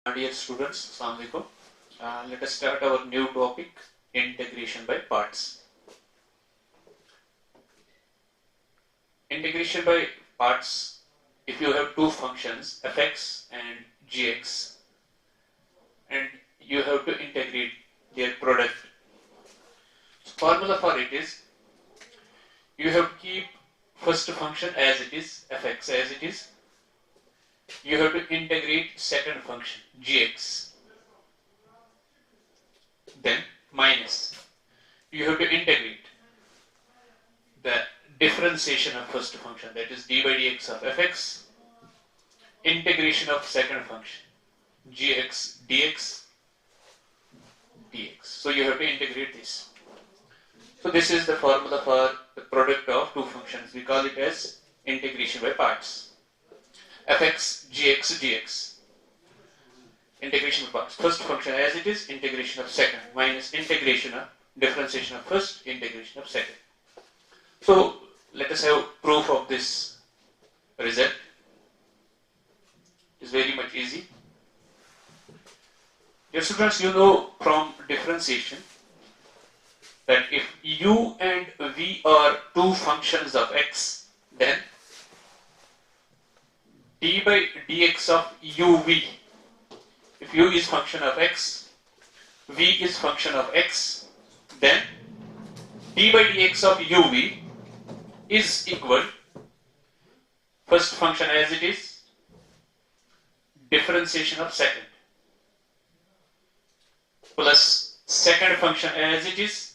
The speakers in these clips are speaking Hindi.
Dear students, Assalamu alaikum. Let us start our new topic, integration by parts. Integration by parts, if you have two functions, fx and gx, and you have to integrate their product. So formula for it is, you have to keep first function as it is, fx as it is. You have to integrate second function, gx. Then minus. You have to integrate the differentiation of first function, that is d by dx of fx, integration of second function, gx dx, dx. So you have to integrate this. So this is the formula for the product of two functions. We call it as integration by parts. Fx, gx, dx. Integration of parts. First function as it is, integration of second, minus integration of differentiation of first, integration of second. So let us have proof of this result. It is very much easy. Dear students, you know from differentiation that if u and v are two functions of x, then d by dx of uv, if u is function of x, v is function of x, then d by dx of uv is equal first function as it is, differentiation of second, plus second function as it is,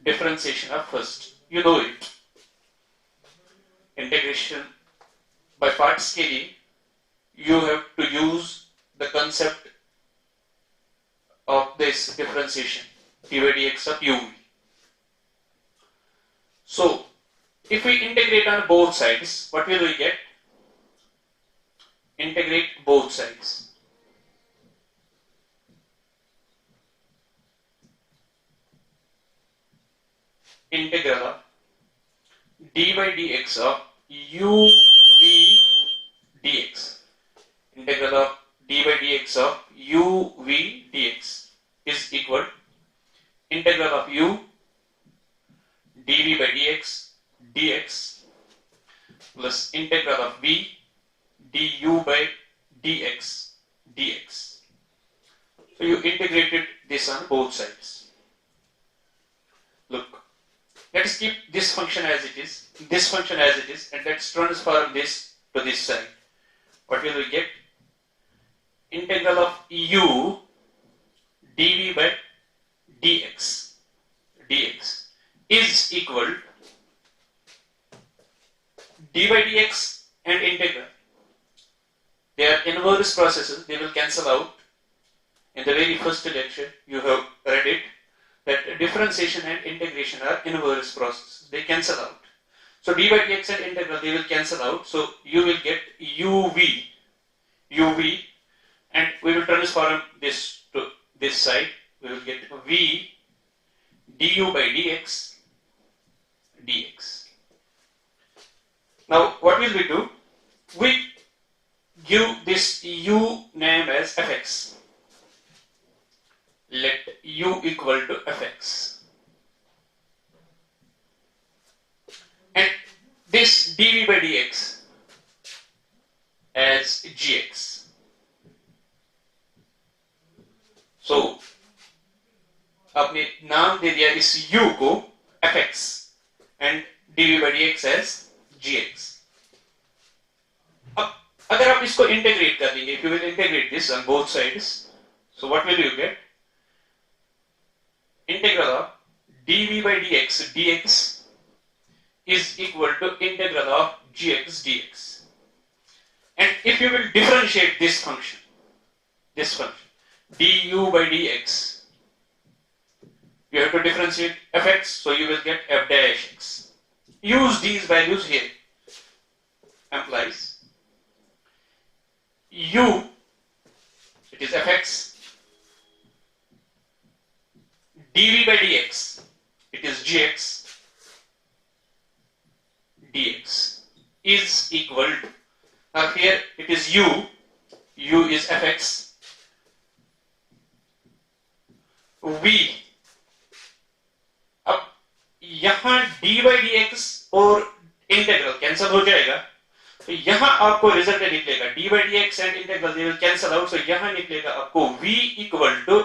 differentiation of first. You know it. Integration by parts के लिए you have to use the concept of this differentiation, d by dx of uv. So if we integrate on both sides, what will we get? Integrate both sides. Integral of d by dx of uv dx. Integral of d by dx of uv dx is equal integral of u dv by dx dx plus integral of v du by dx dx. So you integrated this on both sides. Look, let us keep this function as it is, this function as it is, and let's transform this to this side. What will we get? Integral of u dv by dx is equal d by dx and integral. They are inverse processes, they will cancel out. In the very first lecture you have read it, that differentiation and integration are inverse processes, they cancel out. So d by dx and integral, they will cancel out. So you will get uv, and we will transform this to this side. We will get v du by dx dx. Now what will we do? We give this u name as fx. Let u equal to fx. And this dv by dx as gx. So आपने नाम दे दिया इस u को fx and dv by dx as gx. अब अगर आप इसको इंटीग्रेट कर देंगे, if you will integrate this on both sides, so what will you get? Integral of dv by dx is equal to integral of gx dx. And if you will differentiate this function, du by dx, you have to differentiate fx, so you will get f dash x. Use these values here. Implies u, it is fx, dv by dx, it is gx dx is equal to, now here it is u u is fx, v, अब यहां dy dx और इंटीग्रल कैंसिल हो जाएगा, तो यहां आपको रिजल्ट निकलेगा dy dx and integral they will cancel out, तो यहां निकलेगा आपको v equal to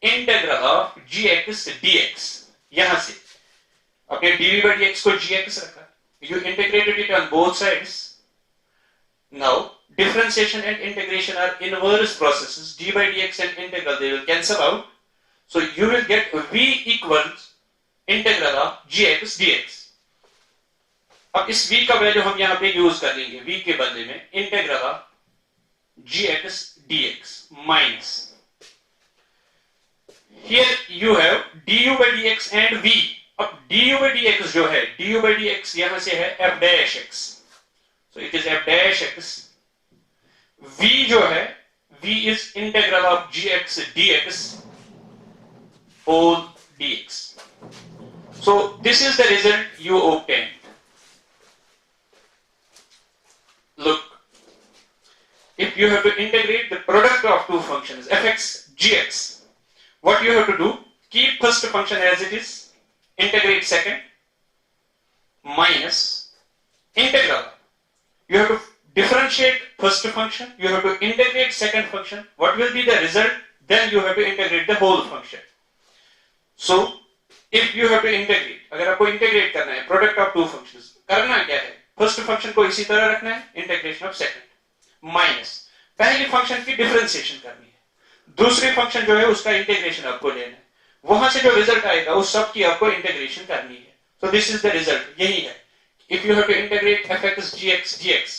integral of gx dx। यहां से आपने dy by dx को gx रखा, you integrated it on both sides, now differentiation and integration are inverse processes, dy by dx and integral they will cancel out, so you will get v equals integral of gx dx। अब इस v का वैल्यू हम यहां पे यूज कर लेंगे, v के बदले में integral of gx dx minus, here you have du by dx and v। अब du by dx जो है, du by dx यहां से है f dash x, so it is f dash x, v जो है v is integral of gx dx whole dx, so this is the result you obtained। Look, if you have to integrate the product of two functions fx gx, what you have to do, keep first function as it is, integrate second, minus integral, you have to differentiate first function, you have to integrate second function, what will be the result, then you have to integrate the whole function। So if you have to integrate, अगर आपको integrate करना है product of two functions, करना क्या है, फर्स्ट फंक्शन को इसी तरह रखना है, इंटीग्रेशन ऑफ सेकंड, माइनस पहली फंक्शन की डिफरेंशिएशन करनी है, दूसरी फंक्शन जो है उसका इंटीग्रेशन आपको लेना है, वहां से जो रिजल्ट आएगा उस सब की आपको इंटीग्रेशन करनी है। So this is the result, यही है। If you have to integrate fx gx dx,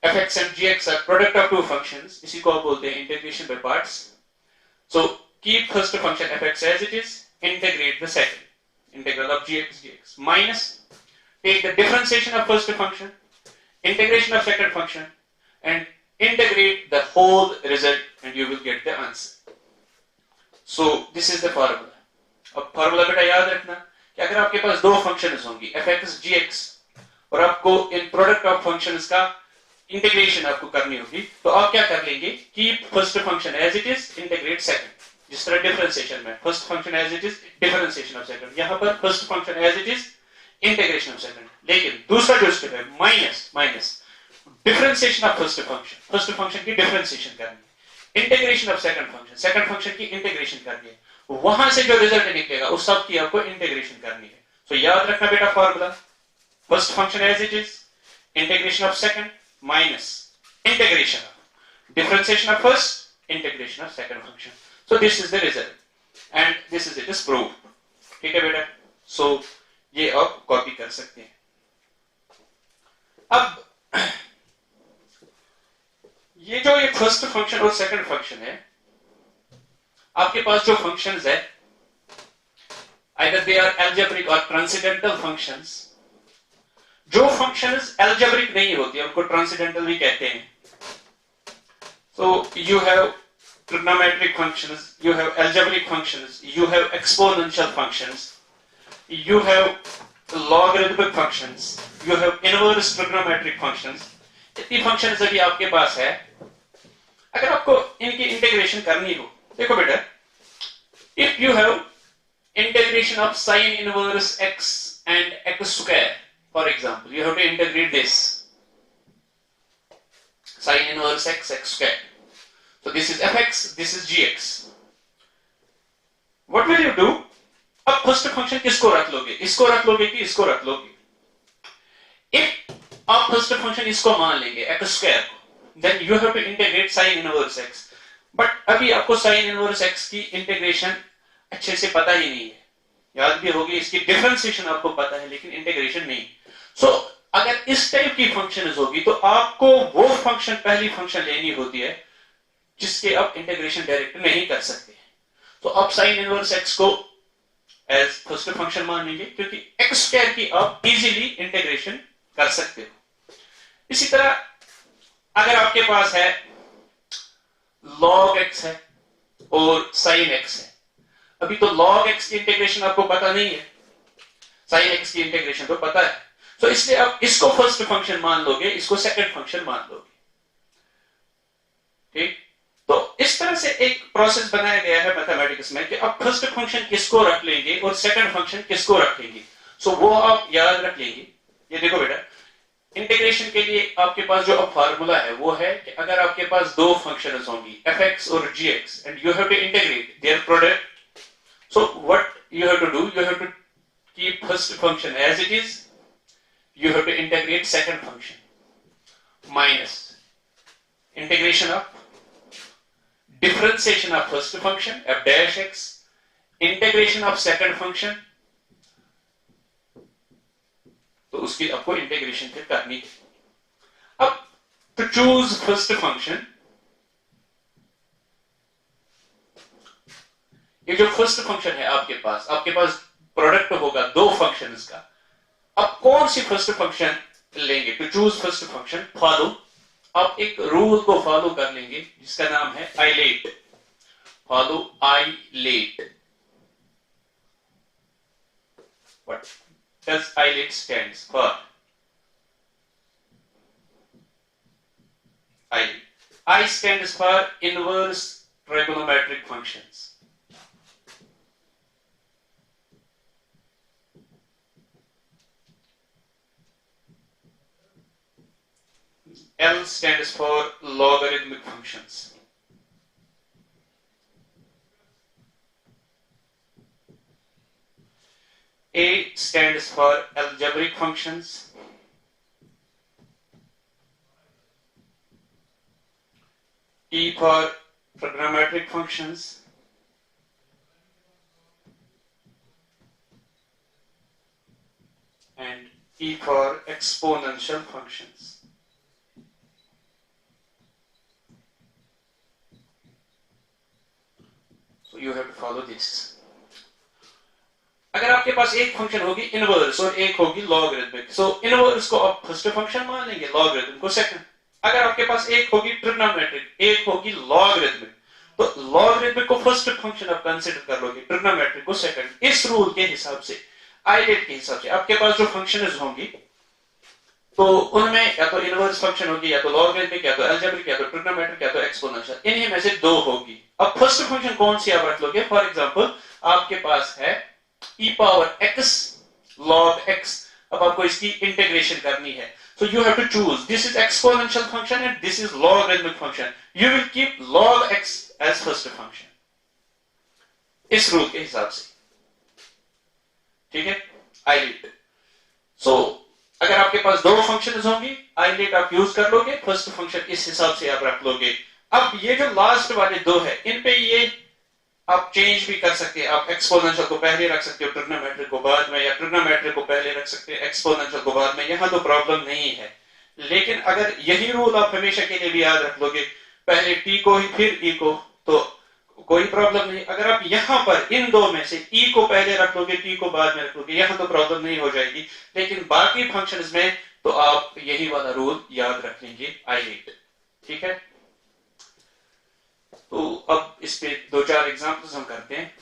fx and gx are product of two functions, इसी को आप बोलते हैं integration by parts. So keep first function fx as it is, integrate the second, integral of gx dx, minus take the differentiation of first function, integration of second function, and integrate the whole result, and you will get the answer. So this is the formula. अब फॉर्मूला बेटा याद रखना कि अगर आपके पास दो फंक्शंस होंगी fx gx और आपको इन प्रोडक्ट ऑफ फंक्शंस का इंटीग्रेशन आपको करनी होगी, तो आप क्या कर लेंगे, keep first function as it is, integrate second, जिस तरह डिफरेंशिएशन में first function as it is, differentiation of second, यहां पर first function as it is, integration of second. लेकिन दूसरा जो स्टेप है minus differentiation of first function की डिफरेंशिएशन करनी है, इंटीग्रेशन ऑफ सेकंड फंक्शन की इंटीग्रेशन करनी है, वहां से जो रिजल्ट निकलेगा उस सब की आपको इंटीग्रेशन करनी है। तो याद रखना बेटा formula, first function as it is, integration of second minus integration of differentiation of first, integration of second function. So this is the result and this is it is proved. ठीक है बेटा, सो ये आप कॉपी कर सकते हैं। अब ये जो ये फर्स्ट फंक्शन और सेकंड फंक्शन है, आपके पास जो फंक्शंस है, either they are algebraic or transcendental functions, जो फंक्शंस algebraic नहीं होती उनको transcendental भी कहते हैं। So you have trigonometric functions, you have algebraic functions, you have exponential functions, you have logarithmic functions, you have inverse trigonometric functions। इतनी फंक्शंस अभी आपके पास है, अगर आपको इनकी इंटीग्रेशन करनी हो, देखो बेटा, if you have integration of sin inverse x and x square, for example, you have to integrate this sin inverse x, x square. So this is fx, this is gx. What will you do? अब फर्स्ट फंक्शन किसको रख लोगे, इसको रख लोगे कि इसको रख लोगे? If आप फर्स्ट फंक्शन इसको मान लेंगे x स्क्वायर को, then you have to integrate sin inverse x. But अभी आपको sin inverse x की इंटीग्रेशन अच्छे से पता ही नहीं है, याद भी होगी, इसकी डिफरेंशिएशन आपको पता है लेकिन इंटीग्रेशन नहीं। सो अगर इस टाइप की फंक्शन होगी तो आपको वो फंक्शन पहली फंक्शन लेनी होती है जिसके आप इंटीग्रेशन डायरेक्ट नहीं कर सकते। तो आप sin inverse x को एज फर्स्ट फंक्शन मान लेंगे क्योंकि x स्क्वायर की आप इजीली इंटीग्रेशन कर सकते हो। इसी तरह अगर आपके पास है log x है और sin x है, अभी तो log x की इंटीग्रेशन आपको पता नहीं है, sin x की इंटीग्रेशन तो पता है, तो इसलिए आप इसको फर्स्ट फंक्शन मान लोगे, इसको सेकंड फंक्शन मान लोगे। ठीक, तो इस तरह से एक प्रोसेस बनाया गया है मैथमेटिक्स में कि अब फर्स्ट फंक्शन किसको रख लेंगे और सेकंड फंक्शन किसको रखेंगे। सो वो आप याद रख लेंगे। ये देखो बेटा, इंटीग्रेशन के लिए आपके पास जो अब फार्मूला है वो है कि अगर आपके पास दो फंक्शंस होंगी fx और gx and you have to integrate their product, so what you have to do, you have to keep first function as it is, you have to integrate second function minus integration of differentiation of first function f dash x, integration of second function, तो उसकी आपको इंटीग्रेशन फिर करनी है। अब to choose first function, ये जो फर्स्ट फंक्शन है आपके पास प्रोडक्ट होगा दो फंक्शंस का। अब कौन सी फर्स्ट फंक्शन लेंगे? To choose first function follow, आप एक रूल को फॉलो कर लेंगे जिसका नाम है ILATE. Follow ILATE. What does ILATE stands for? I stands for inverse trigonometric functions. L stands for logarithmic functions. A stands for algebraic functions. T for trigonometric functions. And E for exponential functions. So you have to follow this. अगर आपके पास एक फंक्शन होगी इनवर्स और एक होगी लॉगरिथमिक, सो इनवर्स को आप फर्स्ट फंक्शन मान लेंगे, लॉगरिथम को सेकंड। अगर आपके पास एक होगी ट्रिग्नोमेट्रिक, एक होगी लॉगरिथमिक, तो लॉगरिथमिक को फर्स्ट फंक्शन आप कंसीडर कर लोगे, ट्रिग्नोमेट्रिक को सेकंड। इस रूल के हिसाब से, आइलेट के हिसाब से आपके पास जो फंक्शंस होंगी तो उनमें या तो इनवर्स फंक्शन होगी, या तो लॉगरिथमिक, या तो अलजेब्रिक, या तो ट्रिग्नोमेट्रिक, या तो एक्सपोनेंशियल, इन्हीं में से दो होगी। अब फर्स्ट फंक्शन कौन सी आप रख लोगे? फॉर एग्जांपल आपके पास है e power x log x, अब आपको इसकी इंटीग्रेशन करनी है, so you have to choose, this is exponential function and this is logarithmic function, you will keep log x as first function इस रूल के हिसाब से, ठीक है। आइलेट, सो अगर आपके पास दो फंक्शंस होंगी, आइलेट आप यूज कर लोगे, फर्स्ट फंक्शन इस हिसाब से आप रख लोगे। अब ये जो लास्ट वाले दो है, इन पे ये आप चेंज भी कर सकते हैं, आप एक्सपोनेंशियल को पहले रख सकते हो, ट्रिग्नोमेट्रिक को बाद में, या ट्रिग्नोमेट्रिक को पहले रख सकते हैं, एक्सपोनेंशियल को बाद में, यहां तो प्रॉब्लम नहीं है। लेकिन अगर यही रूल आप हमेशा के लिए भी याद रख लोगे, पहले टी को ही फिर ई को, तो कोई प्रॉब्लम नहीं। अगर आप यहां पर इन दो में से ई को पहले रख लोगे, टी को बाद में रख लोगे, यहां तो प्रॉब्लम नहीं हो जाएगी। लेकिन बाकी फंक्शंस में तो आप यही वाला रूल याद रख लेंगे, आइलेट, ठीक है। तो अब इस पे दो चार एग्जांपल्स हम करते हैं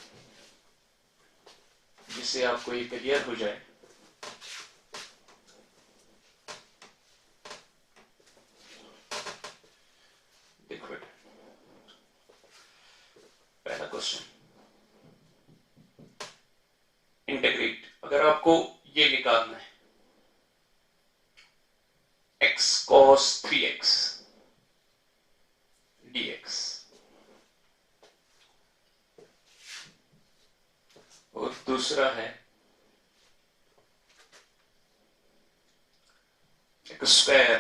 जिससे आपको ये क्लियर हो जाए। देखो बेटा, पहला क्वेश्चन, इंटीग्रेट, अगर आपको ये निकालना है x cos 3x dx, और दूसरा है स्क्वायर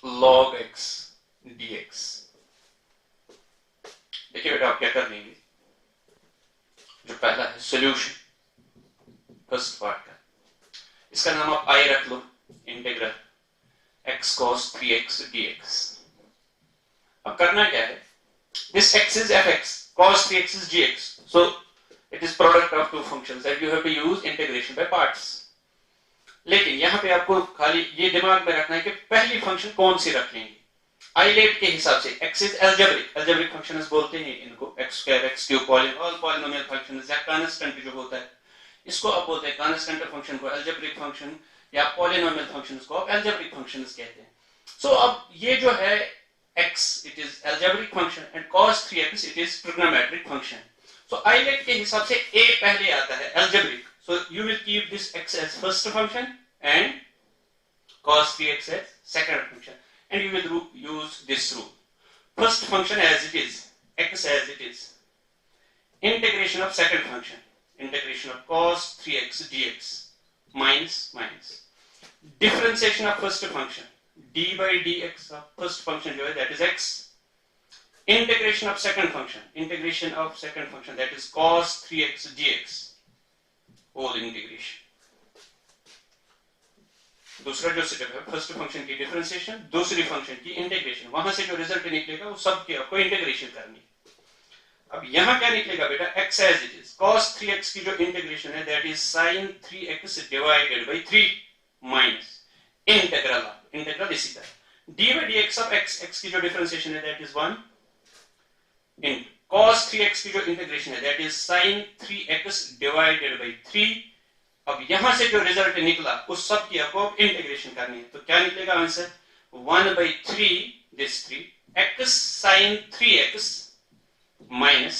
log x dx। देखिए बेटा, आप क्या कर लेंगे, जो पहला है सॉल्यूशन फर्स्ट पार्ट का, इसका नाम आप i रख लो, integral x cos 3x dx। अब करना क्या है, this x is fx, cos 3x is gx, so it is product of two functions that you have to use integration by parts। लेकिन यहां पे आपको खाली ये दिमाग में रखना है कि पहली फंक्शन कौन सी रख लेंगे। आइलेट के हिसाब से x is algebraic फंक्शंस बोलते हैं इनको, x square, x cube, all polynomial functions या कांस्टेंट जो होता है इसको आप बोलते हैं कांस्टेंट फंक्शन को algebraic फंक्शन, या पॉलिनोमियल फंक्शंस को आप algebraic फंक्शंस कहते हैं। सो अब ये जो है x it is algebraic function and cos 3x it is trigonometric function. So ilet के हिसाब से a पहले आता है algebraic. So you will keep this x as first function and cos 3x as second function, and you will use this rule. First function as it is, x as it is. Integration of second function, integration of cos 3x dx minus minus. Differentiation of first function, d by dx of first function that is x. Integration of second function, that is cos 3x dx, whole integration. दूसरा जो स्टेप है फर्स्ट फंक्शन की डिफरेंशिएशन, दूसरी फंक्शन की इंटीग्रेशन, वहां से जो रिजल्ट निकलेगा वो सब की आपको इंटीग्रेशन करनी है. अब यहां क्या निकलेगा बेटा, x as it is, cos 3x की जो इंटीग्रेशन है that is sin 3x divided by 3 minus integral इसी तरह d by dx of x की जो डिफरेंशिएशन है that is 1 in cos 3x की जो इंटीग्रेशन है that is sin 3x divided by 3. अब यहां से जो रिजल्ट निकला उस सब की आपको इंटीग्रेशन करनी है. तो क्या निकलेगा answer, 1/3 this 3 x sin 3x minus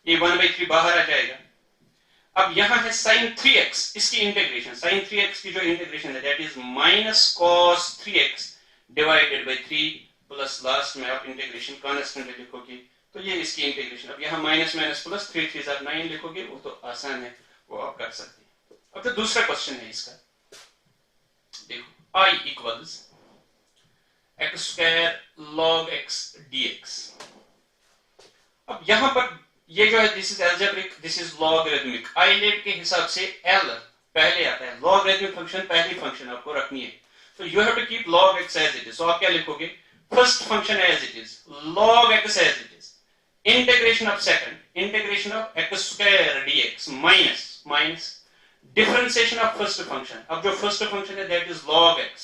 ये 1/3 बाहर आ जाएगा. अब यहां है sin 3x, इसकी इंटीग्रेशन sin 3x की जो इंटीग्रेशन है that is minus cos 3x divided by 3 plus last में आप इंटीग्रेशन कांस्टेंट लिखोगे तो ये इसकी इंटीग्रेशन. अब यहां माइनस माइनस प्लस 3 3 9 लिखोगे, वो तो आसान है, वो आप कर सकते हैं. अब तो दूसरा क्वेश्चन है इसका, देखो I equals x square log x dx. अब यहां पर ये जो है this is algebraic, this is logarithmic. ILATE के हिसाब से l पहले आता है, लॉगरिथमिक फंक्शन पहली फंक्शन आपको रखनी है. तो you have to keep log x as it is. So आप क्या लिखोगे, first function as it is, log x as it is, integration of second, integration of x square dx minus differentiation of first function. अब जो फर्स्ट फंक्शन है that is log x,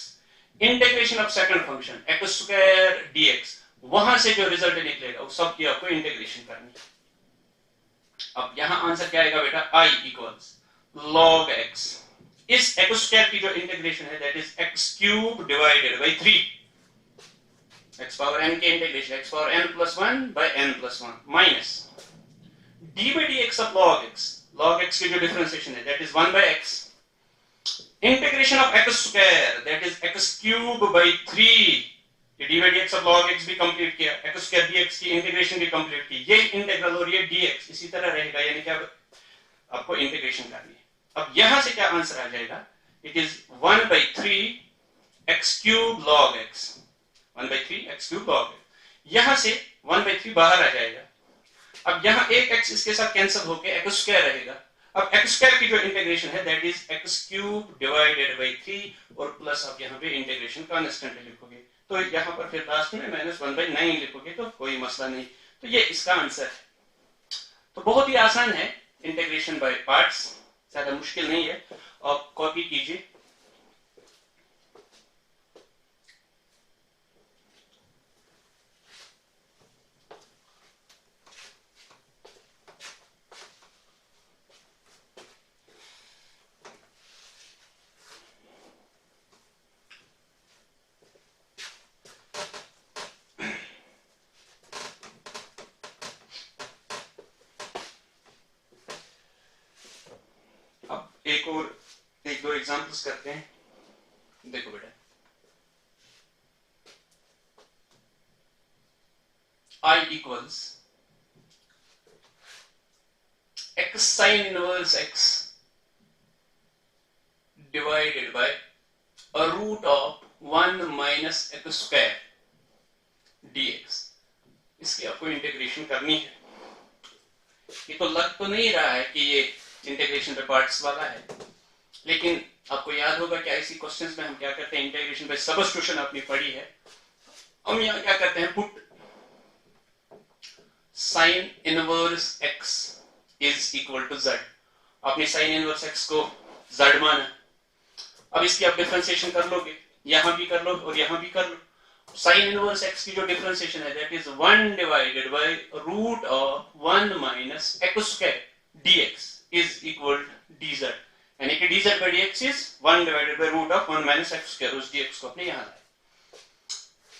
integration of second function x square dx, वहां से जो रिजल्ट निकलेगा उस सब की आपको इंटीग्रेशन करनी है. अब यहां आंसर क्या आएगा बेटा, I इक्वल्स log x, इस x स्क्वायर की जो इंटीग्रेशन है that is x cube divided by 3, x power n के integration x power n plus 1 by n plus 1 minus d by dx of log x की जो डिफरेंशिएशन है that is 1 by x, integration of x square that is x cube by 3, ये d by dx of log x भी कंप्लीट किया, x स्क्वायर dx की इंटीग्रेशन भी कंप्लीट की, ये इंटीग्रल और ये dx इसी तरह रहेगा, यानी कि आपको इंटीग्रेशन करनी है. अब यहां से क्या आंसर आ जाएगा, it is 1/3 x cube log x, 1/3 x cube log x. यहां से 1/3 बाहर आ जाएगा. अब यहां एक x इसके साथ कैंसिल होके x स्क्वायर रहेगा. अब x स्क्वायर की जो इंटीग्रेशन है that is x cube divided by 3 और प्लस आप यहां पे इंटीग्रेशन कांस्टेंट लिखोगे, तो यहां पर फिर लास्ट में -1/9 लिखोगे तो कोई मसला नहीं. तो ये इसका आंसर है. तो बहुत ही आसान है, इंटीग्रेशन बाय पार्ट्स, ज्यादा मुश्किल नहीं है. आप कॉपी कीजिए. एक दो एग्जांपल्स करते हैं. देखो बेटा, I equals x sin inverse x divided by root of 1 minus x square dx. इसकी आपको इंटीग्रेशन करनी है. ये तो लग तो नहीं रहा है कि ये इंटीग्रेशन पे पार्ट्स वाला है, लेकिन आपको याद होगा कि ऐसी क्वेश्चंस में हम क्या करते हैं, इंटीग्रेशन पे सबस्टिट्यूशन आपने पढ़ी है. हम यहाँ क्या करते हैं, put sin inverse x is equal to z. आपने sin इनवर्स x को z माना. अब इसकी आप डिफरेंशिएशन कर लोगे, यहां भी कर लो और यहां भी कर लो. sin इनवर्स x की जो डिफरेंशिएशन है that is 1 divided by root of 1 minus x square dx is equal dz, यानी कि dz by dx is 1 divided by root of 1 minus x square. उस dx को अपने यहां लाए.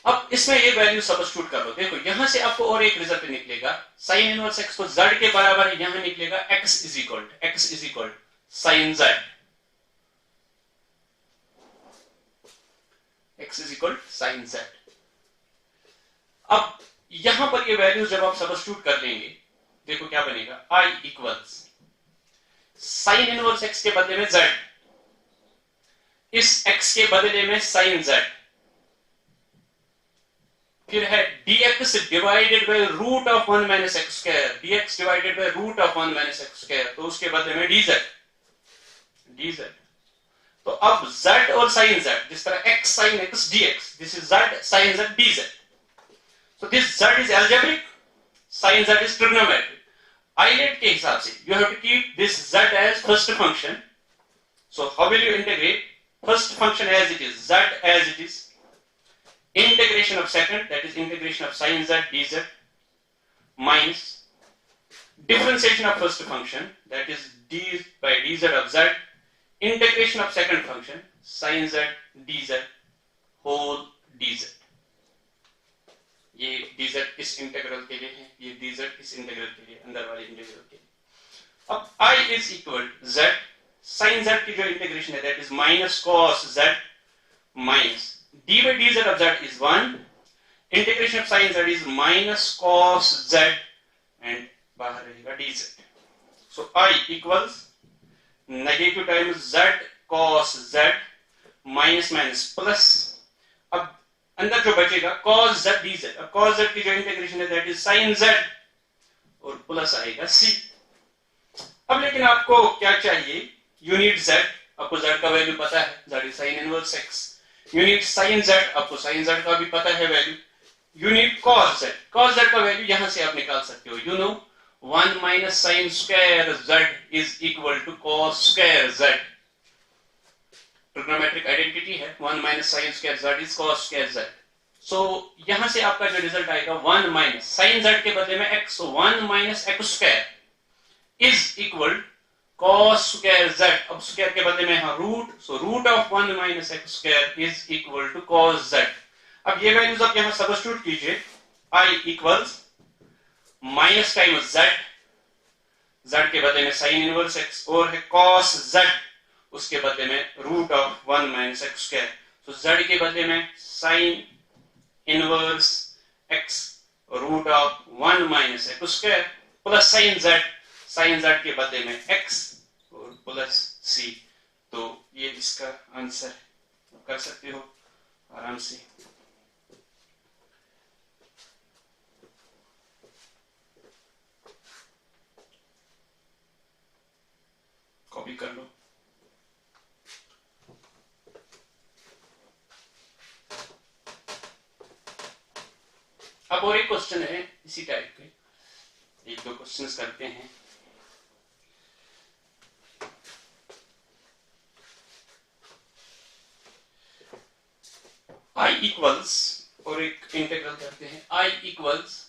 अब इसमें ये वैल्यू सब्स्टिट्यूट कर लो, देखो यहां से आपको और एक रिजल्ट निकलेगा, साइन इनवर्स एक्स को z के बराबर है, यहां निकलेगा x is equal sine z, x is equal sine z। अब यहां पर ये वैल्यू जब आप सब्स्टिट्यूट कर लेंगे, देखो क्या बनेगा, i equals sign inverse x के बदले में z, इस x के बदले में साइन z, फिर है dx divided by root of 1 minus x square, dx divided by root of 1 minus x square, तो उसके बदले में dz। तो अब z और sin z, जिस तरह x sin x dx, this is z sin z dz। So this z is algebraic, sin z is trigonometric. Eilert के हिसाब से you have to keep this z as first function. So how will you integrate first function as it is, z as it is, integration of second, that is integration of sin z dz, minus differentiation of first function, that is d by dz of z, integration of second function sin z dz whole dz। ये dz इस इंटीग्रल के लिए है, ये dz इस इंटीग्रल के लिए, अंदर वाले इंटीग्रल के लिए। अब i is equal z, sin z की जो इंटीग्रेशन है that is minus cos z minus d by dz of z is 1, integration of sin z is minus cos z and बाहर रहेगा dz। So i equals negative times z cos z minus minus plus, अब अंदर जो बचेगा cos z dz, अब cos z की जो इंटीग्रेशन है that is sin z और प्लस आएगा c। अब लेकिन आपको क्या चाहिए, यूनिट z, आपको z का वैल्यू पता है, z is sin inverse x, unit sin z, आपको sin z का भी पता है वैल्यू, यूनिट cos z का वैल्यू यहां से आप निकाल सकते हो, you know 1 minus sin square z is equal to cos square z, trigonometric identity है, 1 minus sin square z is cos square z। सो यहां से आपका जो रिजल्ट आएगा 1 minus sin z के बदले में x, so 1 minus x square is equal cos square z, अब स्क्वायर के बदले में यहां root, so root of 1 minus x square is equal to cos z। अब ये वैल्यूज आप यहां सब्स्टिट्यूट कीजिए, i equals minus times z, z के बदले में sin इनवर्स x, और है cos z, उसके बदले में root of 1 minus x square, तो z के बदले में sin inverse x root of 1 minus x square plus sin z के बदले में x और प्लस c। तो ये इसका आंसर कर सकते हो आराम से। कॉपी कर लो। अब और एक क्वेश्चन है इसी टाइप के, एक दो क्वेश्चंस करते हैं। i इक्वल्स, और एक इंटीग्रल करते हैं, i equals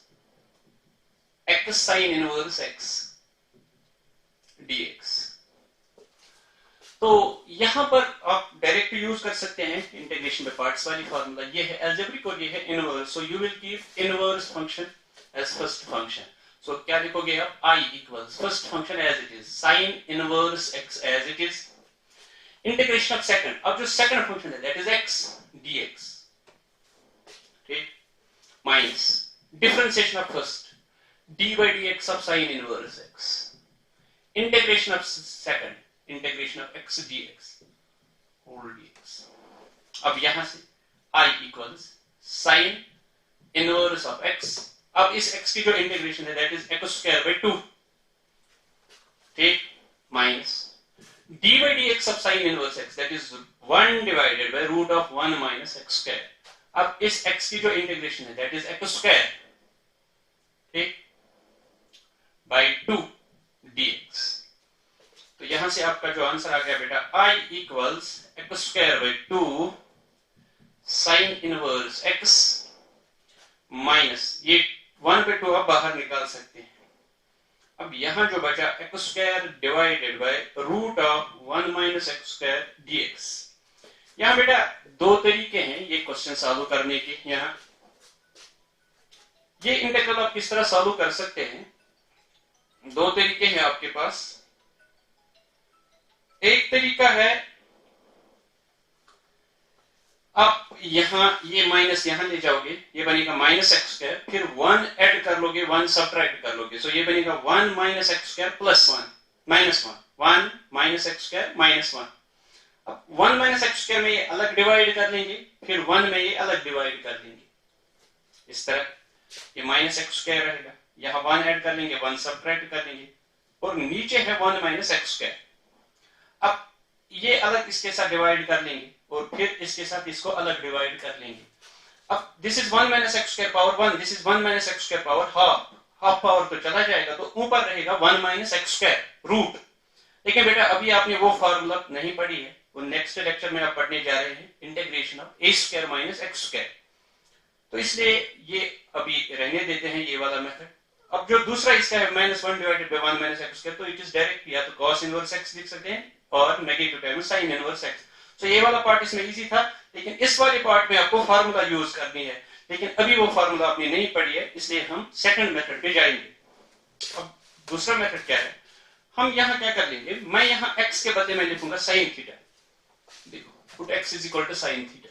x sign inverse x dx। तो यहां पर आप डायरेक्ट यूज कर सकते हैं इंटीग्रेशन बाय पार्ट्स वाली फार्मूला, ये है अलजेब्रिक और ये है inverse, so you will keep inverse function as first function. So क्या लिखोगे आप, i equals first function as it is, sine inverse x as it is, integration of second, अब जो सेकंड फंक्शन है दैट इज x dx, ठीक, minus differentiation of first d by dx of sin inverse x, integration of second, integration of x dx whole dx। अब यहां से i equals sin inverse of x, अब इस x की जो इंटीग्रेशन है that is x square by 2, ठीक, minus d by dx of sin inverse x, that is 1 divided by root of 1 minus x square। अब इस x की जो इंटीग्रेशन है दैट इज x square, ठीक, by 2 dx। तो यहां से आपका जो आंसर आ गया बेटा, i equals x square by 2 sign inverse x minus, ये 1 by 2 आप बाहर निकाल सकते हैं। अब यहां जो बचा x square divided by root of 1 minus x square dx, यहां बेटा दो तरीके हैं ये क्वेश्चन सॉल्व करने के। यहां ये इंटीग्रल आप किस तरह सॉल्व कर सकते हैं, दो तरीके हैं आपके पास। एक तरीका है आप यहां ये माइनस यहां ले जाओगे, ये बनेगा माइनस एक्स स्क्वायर, फिर 1 ऐड कर लोगे, 1 सब्ट्रैक्ट कर लोगे, सो ये बनेगा 1 minus x square plus 1 minus 1, 1 minus x square minus 1। अब 1 माइनस एक्स स्क्वायर में ये अलग डिवाइड कर लेंगे, फिर 1 में ये अलग डिवाइड कर लेंगे, इस तरह ये माइनस एक्स स्क्वायर रहेगा, यहां 1 ऐड कर लेंगे, 1 सब्ट्रैक्ट कर लेंगे, और नीचे है 1 माइनस एक्स स्क्वायर। अब ये अलग इसके साथ डिवाइड कर लेंगे और फिर इसके साथ इसको अलग डिवाइड कर लेंगे। अब this is 1 minus x square power 1, this is 1 minus x square power half, half power तो चला जाएगा, तो ऊपर रहेगा 1 माइनस एक्स स्क्वायर रूट। लेकिन बेटा अभी आपने वो फॉर्मूला नहीं पढ़ी है, वो नेक्स्ट लेक्चर में आप पढ़ने जा रहे हैं, integration of A square minus x square, तो इसलिए ये अभी रहने देते हैं ये वाला मेथड। अब जो दूसरा इसका है minus 1 divided bye 1 minus x square, तो इट इज डायरेक्ट, या तो cos इनवर्स x लिख सकते हैं और नेगेटिव टर्म में sin इनवर्स x। तो ये वाला पार्ट इसमें इजी था, लेकिन इस वाले पार्ट में आपको फार्मूला यूज करनी है, लेकिन अभी वो फार्मूला आपने नहीं पढ़ी है, इसलिए हम सेकंड मेथड पे जाएंगे। अब दूसरा मेथड क्या है, हम यहां क्या कर लेंगे, मैं यहां x के बदले में लिखूंगा sin थीटा। देखो put x is equal to sin theta,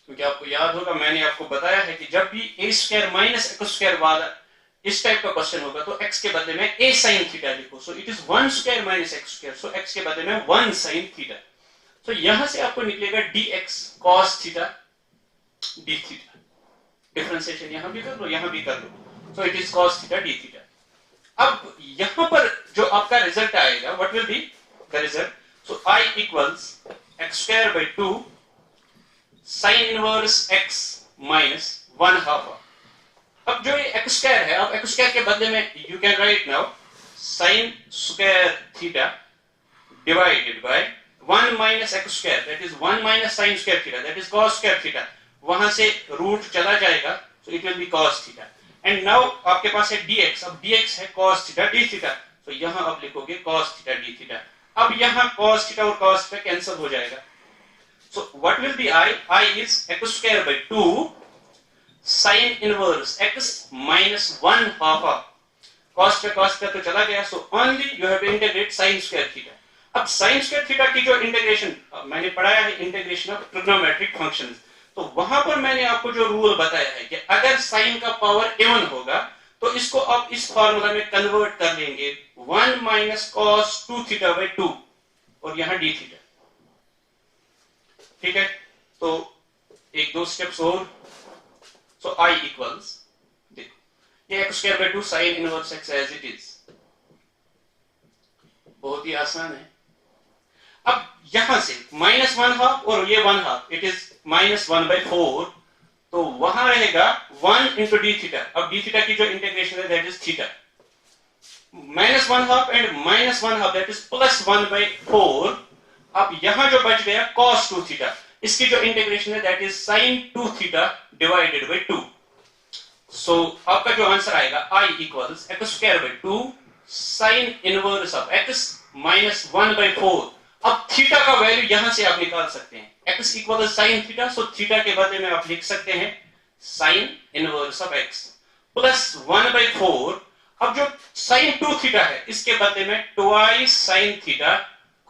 क्योंकि आपको याद होगा मैंने आपको बताया है कि जब भी a square minus x square वाला इस टाइप का क्वेश्चन होगा तो x के बदले में a sin थीटा लिखो, सो it is 1 square minus x square, so x के बदले में 1 sin थीटा। तो यहां से आपको निकलेगा dx cos theta d theta, differentiation यहां भी कर लो यहां भी कर लो, so it is cos theta d थीटा। अब यहां पर जो आपका रिजल्ट आएगा, what will be the result, so I equals x square by 2 sin inverse x minus 1 half. अब जो ये x स्क्वायर है, अब x स्क्वायर के बदले में you can write now sin square theta divided bye 1 minus x square, that is 1 minus sin square theta, that is cos square theta, वहां से रूट चला जाएगा, सो it will B cos theta. And now आपके पास है dx, अब dx है cos थीटा d थीटा, तो यहां आप लिखोगे cos थीटा d थीटा। अब यहां cos थीटा और cos थीटा कैंसिल हो जाएगा, so what will be I? I is x square by 2 sin inverse x minus 1 half of cos theta तो चला गया, so only you have to integrate sin square theta। अब sin square theta की जो इंटीग्रेशन मैंने पढ़ाया है, इंटीग्रेशन ऑफ ट्रिग्नोमेट्रिक फंक्शंस, तो वहां पर मैंने आपको जो रूल बताया है कि अगर sin का पावर इवन होगा तो इसको आप इस फार्मूला में कन्वर्ट कर लेंगे, 1 माइनस cos 2 थीटा बाय 2 और यहां d थीटा, ठीक है। तो एक दो स्टेप्स और, सो I इक्वल्स, देखो ये x square by 2 sin inverse x as it is, बहुत ही आसान है। अब यहां से माइनस 1 हाफ और ये 1 half, it is minus 1 by 4, तो वहां रहेगा 1 इंटू डी थीटा। अब डी थीटा की जो इंटीग्रेशन है that is theta, minus 1 half and minus 1 half that is plus 1 by 4। अब यहां जो बच गया cos 2 थीटा, इसकी जो इंटीग्रेशन है that is sin 2 theta divided by 2। So आपका जो आंसर आएगा I equals x square by 2 sin inverse of x minus 1 by 4। अब थीटा का वैल्यू यहां से आप निकाल सकते हैं, x इक्वल sin थीटा, सो थीटा के बदले में आप लिख सकते हैं sin inverse of x plus 1 by 4। अब जो sin 2 थीटा है इसके बदले में twice sin theta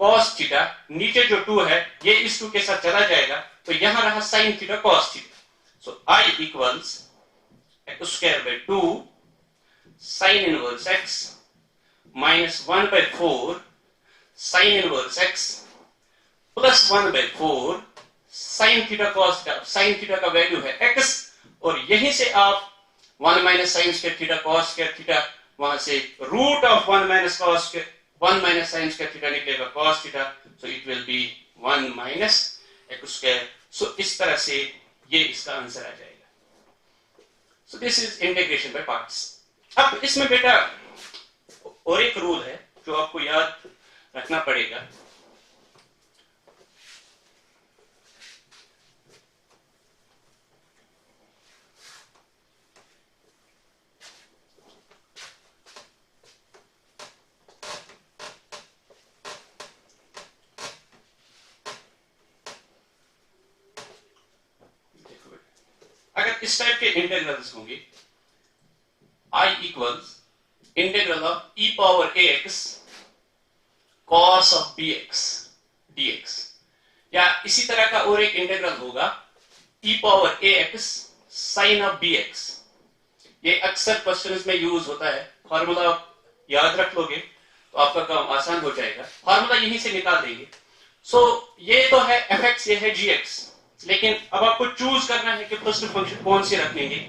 cos theta, नीचे जो 2 है ये इस 2 के साथ चला जाएगा, तो यहां रहा sin theta cos theta. So I equals x square by 2 sin inverse x minus 1 by 4 sin inverse x plus 1 by 4 sin theta cos theta. sin theta का वैल्यू है x, और यहीं से आप 1 minus sin square theta cos square theta, वहां से root of 1 minus cos square 1 minus sin square theta निकलेगा cos theta, so it will B 1 minus x square. सो इस तरह से ये इसका आंसर आ जाएगा। सो this is integration by parts. अब इसमें बेटा और एक रूल है जो आपको याद रखना पड़ेगा, अगर इस टाइप के इंटीग्रल्स होंगे, I equals integral of e power ax cos of bx dx, या इसी तरह का और एक इंटीग्रल होगा e power ax sin of bx। ये अक्सर क्वेश्चंस में यूज होता है। फॉर्मूला याद रख लोगे तो आपका काम आसान हो जाएगा, फॉर्मूला यहीं से निकाल देंगे। ये तो है fx, ये है gx, लेकिन अब आपको चूज करना है कि फर्स्ट फंक्शन कौन सी रखेंगे।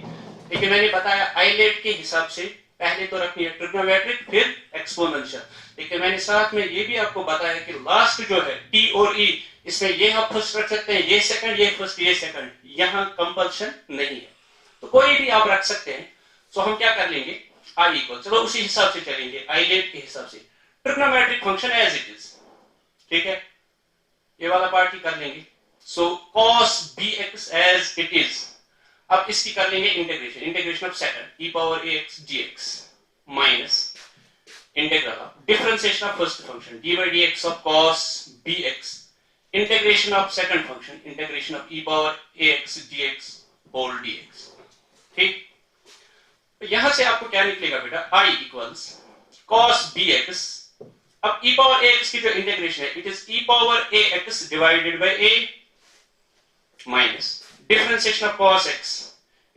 लेकिन मैंने बताया आइलेट के हिसाब से पहले तो रखनी है ट्रिग्नोमेट्रिक, फिर एक्सपोनेंशियल। लेकिन मैंने साथ में ये भी आपको बताया कि लास्ट जो है t और e, इसमें ये आप फर्स्ट रख सकते हैं, ये सेकंड, ये फर्स्ट, ये सेकंड, यहाँ कंपल्शन नहीं है, तो कोई भी आप रख सकते हैं। तो हम क्या कर लेंगे, i इक्वल, चलो उसी हिसाब से चलेंगे, आइलेट के हिसाब से trigonometric function as it is, ठीक है, ये वाला पार्ट ही कर लेंगे। So cos bx as it is. अब इसकी कर लेंगे integration, integration of second e power ax dx minus integral of differentiation of first function dy dx of cos bx, integration of second function integration of e power ax dx whole dx। ठीक, तो यहां से आपको क्या निकलेगा बेटा, i इक्वल्स cos bx, अब e पावर ax की जो इंटीग्रेशन है it is e power ax divided by a minus differentiation of cos x,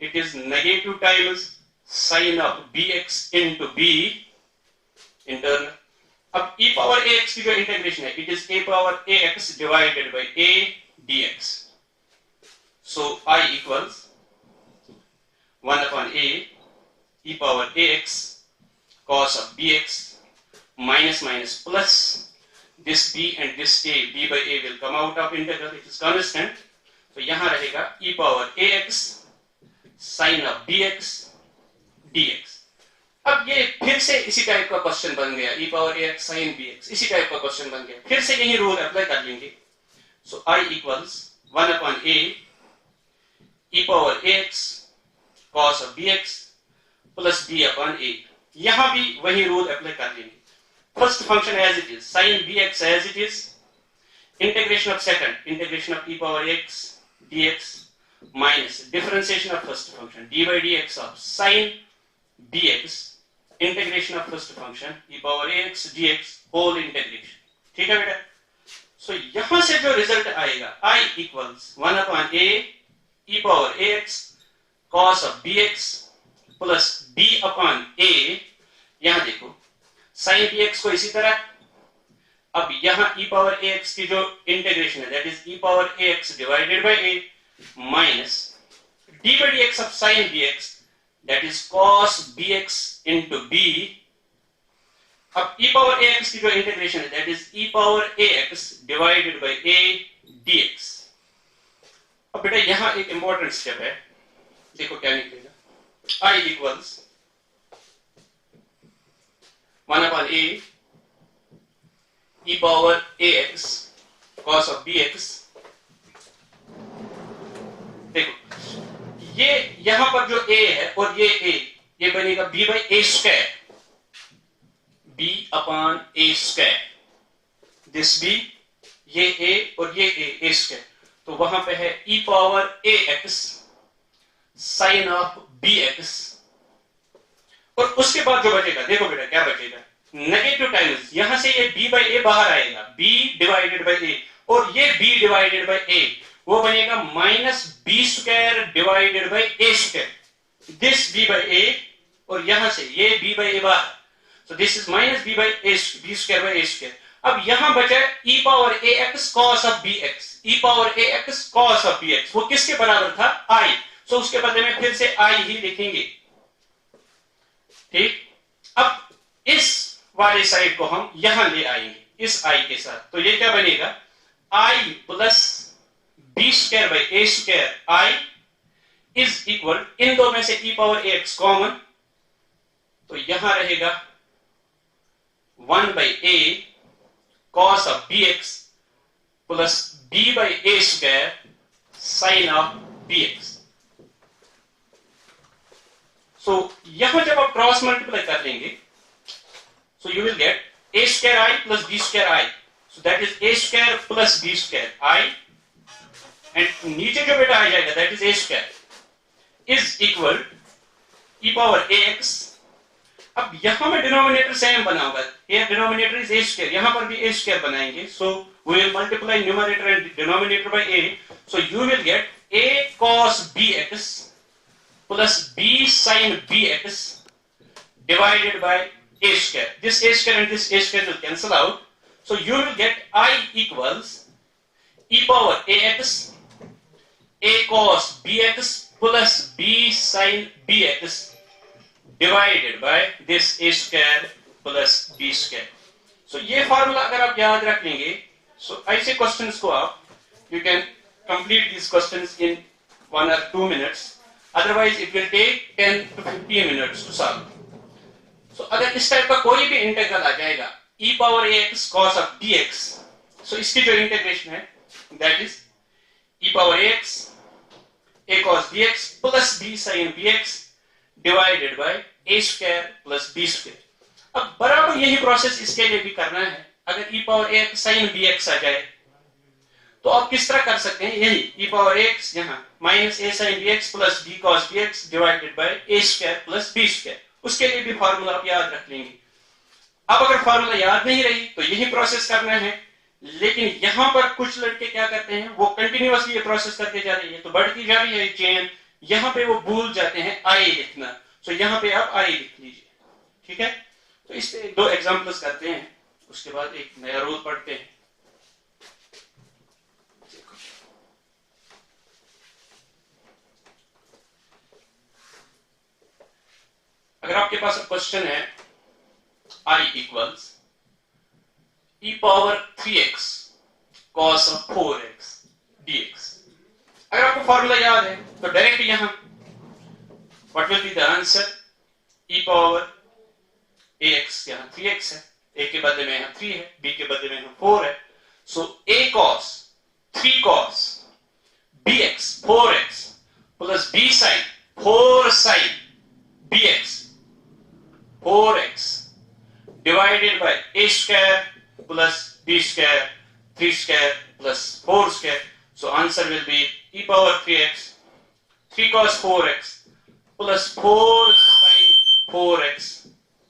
it is negative times sin of bx into b internal। अब e power ax की जो इंटीग्रेशन है it is a power ax divided by a dx। so I equals 1 upon a e power ax cos of bx minus minus plus this b and this a, b by a will come out of integral, it is constant। तो यहां रहेगा e power ax sin of bx dx। अब ये फिर से इसी टाइप का क्वेश्चन बन गया, e power ax sin bx इसी टाइप का क्वेश्चन बन गया, फिर से यही रूल अप्लाई कर लेंगे। सो I equals 1 upon a e power ax cos of bx plus b upon a, यहां भी वही रूल अप्लाई कर लेंगे। First function as it is, sin bx as it is, integration of second integration of e power x dx minus differentiation of first function dy dx of sin bx, integration of first function e power ax dx whole integration। ठीक है बेटा, सो यहां से जो रिजल्ट आएगा I equals 1 upon a e power ax cos of bx plus b upon a, यहां देखो sin bx को इसी तरह, अब यहां e पावर ax की जो इंटीग्रेशन है that is e power ax divided by a minus d by dx of sin bx that is cos bx into b। अब e पावर ax की जो इंटीग्रेशन है that is e power ax divided by a dx। अब बेटा यहां एक इंपॉर्टेंट स्टेप है, देखो क्या निकलेगा, I equals 1 upon a e power ax cos of bx। देखो ये यहां पर जो a है और ये a, ये बनेगा b by a square, b upon a square, this b, ये a और ये a square, तो वहां पे है e power ax sin of bx। और उसके बाद जो बचेगा, देखो बेटा क्या बचेगा, नेगेटिव टाइम्स, यहां से ये b by a बाहर आएगा, b डिवाइडेड बाय a, और ये b डिवाइडेड बाय a वो बनेगा minus b square divided bye a square, this b by a, और यहां से ये b by a बाहर, सो this is minus b by a, b square by a square. अब यहां बचा e power ax cos of bx, e power ax cos of bx, वो किसके बराबर था, I, सो उसके बदले में फिर से I ही लिखेंगे। ठीक, अब इस वाले साइड को हम यहां ले आएंगे इस I के साथ, तो ये क्या बनेगा, I plus b square by a square I is equal, इन दो में से e पावर ax कॉमन, तो यहां रहेगा 1 by a cos of bx plus b by a square sin of bx। सो यहां जब आप क्रॉस मल्टीप्लाई कर लेंगे, so you will get a square I plus b square I, so that is a square plus b square I, and नीचे जो बेटा आ जाएगा that is a square, is equal e power ax। अब यहां में डिनोमिनेटर सेम बना होगा, here denominator is a square, यहां पर भी a स्क्वायर बनाएंगे, so we will multiply numerator and denominator by a, so you will get a cos bx plus b sin bx divided by a square. This a square and this a square will cancel out, so you will get I equals e power ax a cos bx plus b sin bx divided by this a square plus b square. So ये फार्मूला अगर आप याद रख लेंगे, so ऐसे क्वेश्चंस को आप you can complete these questions in 1 or 2 minutes, otherwise it will take 10 to 15 minutes to solve. So अगर इस टाइप का कोई भी इंटीग्रल आ जाएगा e power ax cos of dx, so इसकी जो इंटीग्रेशन है that is e power ax a cos dx plus b sin bx divided by a square plus b square. अब बराबर यही प्रोसेस इसके लिए भी करना है। अगर e power ax sin bx आ जाए तो आप किस तरह कर सकते हैं, यही e पावर ax यहाँ minus a sin bx plus b cos bx divided by a square plus b square, उसके लिए भी फार्मूला आप याद रख लेंगे। अब अगर फार्मूला याद नहीं रही तो यही प्रोसेस करना है, लेकिन यहां पर कुछ लड़के क्या करते हैं, वो कंटिन्यूअसली ये प्रोसेस करते जा रही है, तो बढ़ती जा रही है चेन, यहां पे वो भूल जाते हैं आई लिखना, सो यहां पे आप आई लिख लीजिए, ठीक है। तो इस पे 2 एग्जांपल्स करते हैं, उसके बाद एक नया रूल पढ़ते हैं। अगर आपके पास क्वेश्चन है I equals e power 3x cos of 4x dx, अगर आपको फॉर्मूला याद है तो डायरेक्ट यहां what will be the answer, e power ax यहां 3x है, a के बदले में यहां 3 है, b के बदले में यहां 4 है, सो a cos 3 cos bx 4x plus b sin 4 sin bx 4x divided by a square plus b square 3 square plus 4 square, so answer will be e power 3x 3 cos 4x plus 4 sin 4x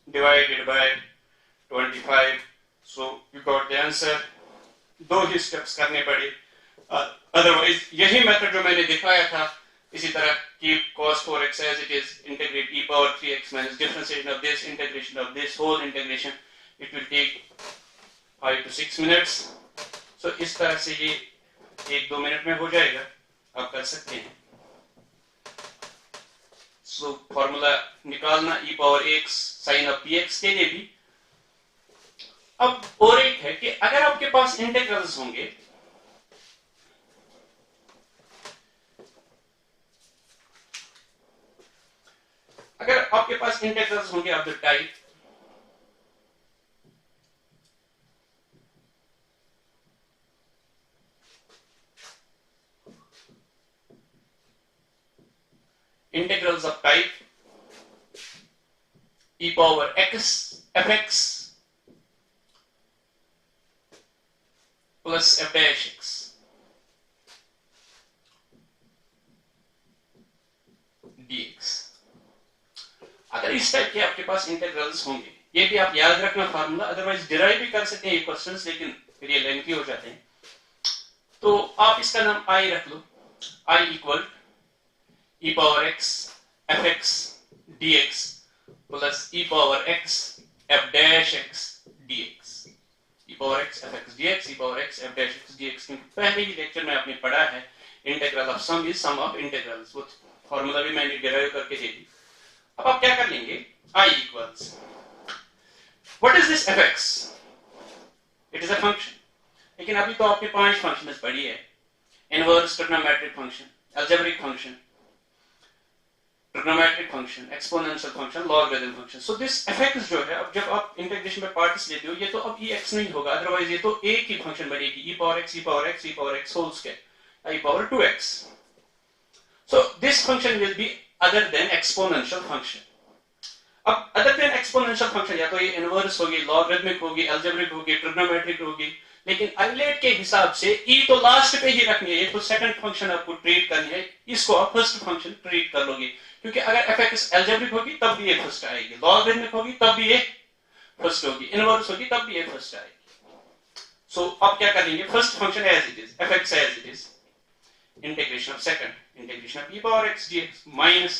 divided by 25, so you got the answer। 2 he steps करने पड़े, अदरवाइज यही मेथड जो मैंने दिखाया था इसी तरह keep cos 4x as it is, integrate e power 3x minus differentiation of this, integration of this, whole integration, it will take 5 to 6 minutes, so इस तरह से ये 1-2 मिनट में हो जाएगा, आप कर सकते हैं। सो फॉर्मूला निकालना e power x sin of px के लिए भी। अब और एक है कि अगर आपके पास इंटीग्रल्स होंगे, अगर आपके पास इंटीग्रल्स होंगे of the type integrals of type e power x fx plus f dash x dx, अगर इस टाइप के आपके पास इंटीग्रल्स होंगे, ये भी आप याद रखना फार्मूला, अदरवाइज डिराइव भी कर सकते हैं ये क्वेश्चंस, लेकिन फिर ये लेंथी हो जाते हैं, तो आप इसका नाम i रख लो, i equal e power x fx dx plus e power x f dash x dx, e power x fx dx, e power x f dash x dx, क्योंकि पहले ही लेक्चर में आपने पढ़ा है integral of sum is sum of integrals, वो फार्मूला भी मैंने डिराइव करके दे दी। अब आप क्या कर लेंगे, I equals what is this fx, it is a function, लेकिन अभी तो आपने 5 फंक्शंस पढ़ी है, inverse trigonometric function, algebraic function, trigonometric function, exponential function, logarithm function, so this fx जो है, अब जब आप इंटीग्रेशन में पार्ट्स लेते हो, ये तो अब ex नहीं होगा, अदरवाइज ये तो एक ही फंक्शन बनेगी, e power x e power x e power x whole square e power 2x, so this function will be other than exponential function। अब other than exponential function या तो ये इनवर्स होगी, लॉगरिथमिक होगी, अलजेब्रिक होगी, ट्रिग्नोमेट्रिक होगी, लेकिन आइलेट के हिसाब से ई तो लास्ट पे ही रखनी है, ये तो सेकंड फंक्शन आपको ट्रीट करनी है, इसको आप फर्स्ट फंक्शन ट्रीट कर लोगे, क्योंकि अगर एफ एक्स एल्जेब्रिक होगी तब भी ये फर्स्ट आएगी, लॉगरिथमिक होगी तब भी ये फर्स्ट होगी, इनवर्स होगी तब भी ये फर्स्ट आएगी. सो अब क्या करेंगे, first function as it is, f x as it is, integration of second, integration of e power x dx minus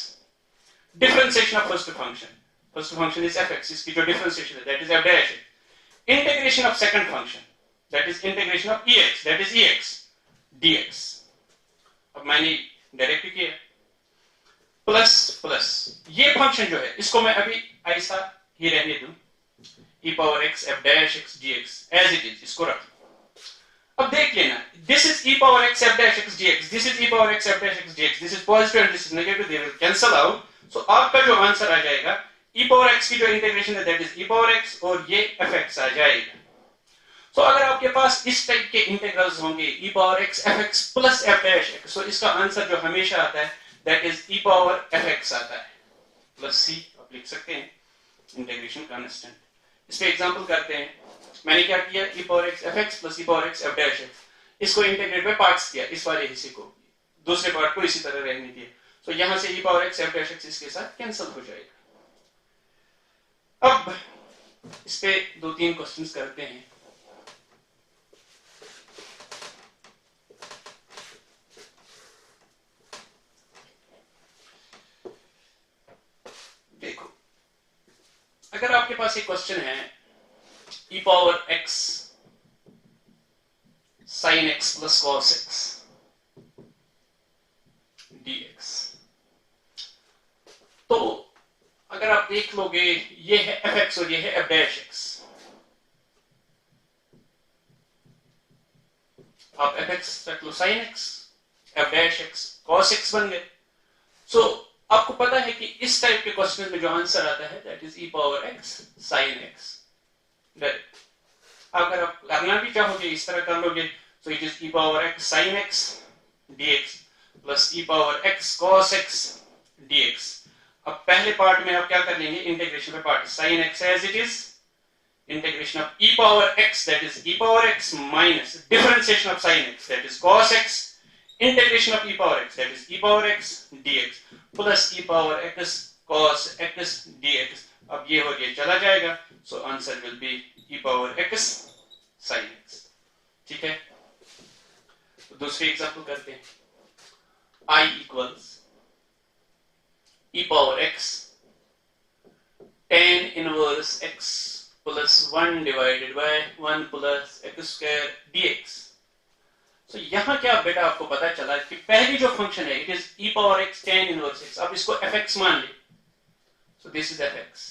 differentiation of first function, first function is f x, इसकी जो डिफरेंशिएशन है that is f dash, integration of second function that is integration of ex that is ex dx. अब मैंने डायरेक्ट किया प्लस प्लस, ये फंक्शन जो है इसको मैं अभी ऐसा ही रहने दूं, e power x f dash x dx as it is, इसको रख. अब देख लेना, this is e power x f dash x dx, this is e power x f dash x dx, this is positive and this is negative, they will cancel out. So आपका जो आंसर आ जाएगा, e power x की जो इंटीग्रेशन है that is e power x और ये fx आ जाएगा. So अगर आपके पास इस टाइप के इंटीग्रल्स होंगे e power x fx plus f dash x, so इसका आंसर जो हमेशा आता है that is e power fx आता है, plus c आप लिख सकते हैं इंटीग्रेशन कांस्टेंट. इस पे एग्जांपल करते हैं. मैंने क्या किया, e power x fx plus e power x f dash x, इसको इंटीग्रेट में पार्ट्स किया, इस वाले हिस्से को, दूसरे पार्ट को इसी तरह रहने दिया. तो यहां से e power x f dash x इसके साथ कैंसिल हो जाएगा. अब इस पे दो तीन क्वेश्चंस करते हैं. देखो, अगर आपके पास एक क्वेश्चन है e power x sin x plus cos x dx, तो अगर आप देख लोगे ये है fx और ये है f dash x, आप fx रख लो sin x, f dash x cos x बन गए. सो आपको पता है कि इस टाइप के क्वेश्चन में जो आंसर आता है that is e power x sin x. अगर आप करना भी चाहोगे इस तरह कर लोगे, so it is e power x sin x dx plus e power x cos x dx. अब पहले पार्ट में आप क्या कर लेंगे, इंटीग्रेशन पे part, sin x as it is, integration of e power x that is e power x minus differentiation of sin x that is cos x, integration of e power x that is e power x dx plus e power x cos x dx. अब ये हो ये चला जाएगा, so answer will be e power x sin x. ठीक है, तो दूसरे एग्जांपल करते हैं. I equals e power x tan inverse x plus 1 divided by 1 plus x square dx. So यहां क्या बेटा आपको पता चला कि पहली जो फंक्शन है it is e power x tan inverse x, अब इसको fx मान ले, so this is fx.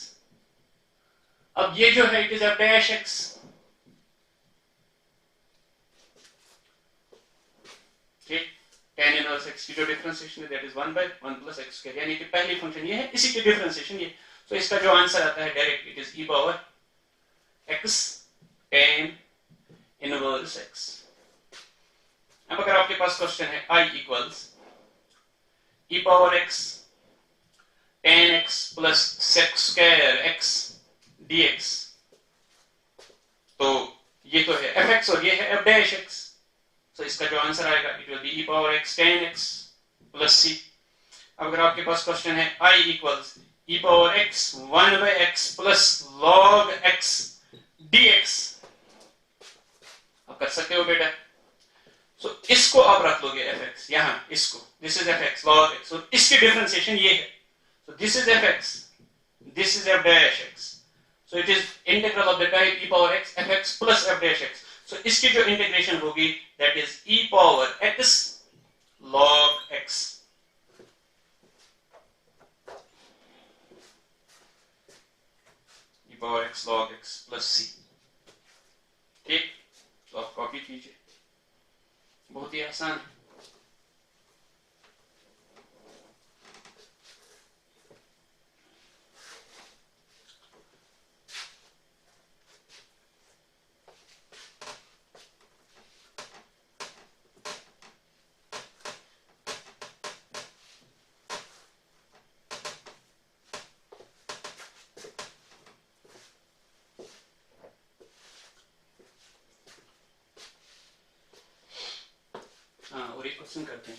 अब ये जो है it is f dash x, ठीक, tan इनवर्स x की जो डिफरेंशिएशन है that is 1 by 1 plus x square, यानी कि पहली फंक्शन ये है, इसी की डिफरेंशिएशन ये. तो इसका जो आंसर आता है direct it is e power x tan inverse x. अब अगर आपके पास क्वेश्चन है I equals e power x tan x plus sec square x dx, तो ये तो है fx और ये है f dash x. तो इसका जो आंसर आएगा it will B e power x tan x plus c. अब अगर आपके पास क्वेश्चन है I equals e power x 1 by x plus log x dx, आप कर सकते हो बेटा. सो इसको आप रख लोगे fx यहां, इसको this is fx log x, so इसकी डिफरेंशिएशन ये है, so this is fx, this is f dash x, so it is integral of the type e power x fx plus f dash x. so इसकी जो इंटीग्रेशन होगी that is e power x log x. e power x log x plus c. ठीक, तो आप कॉपी कीजिए, बहुत ही आसान है. क्वेश्चन करते हैं.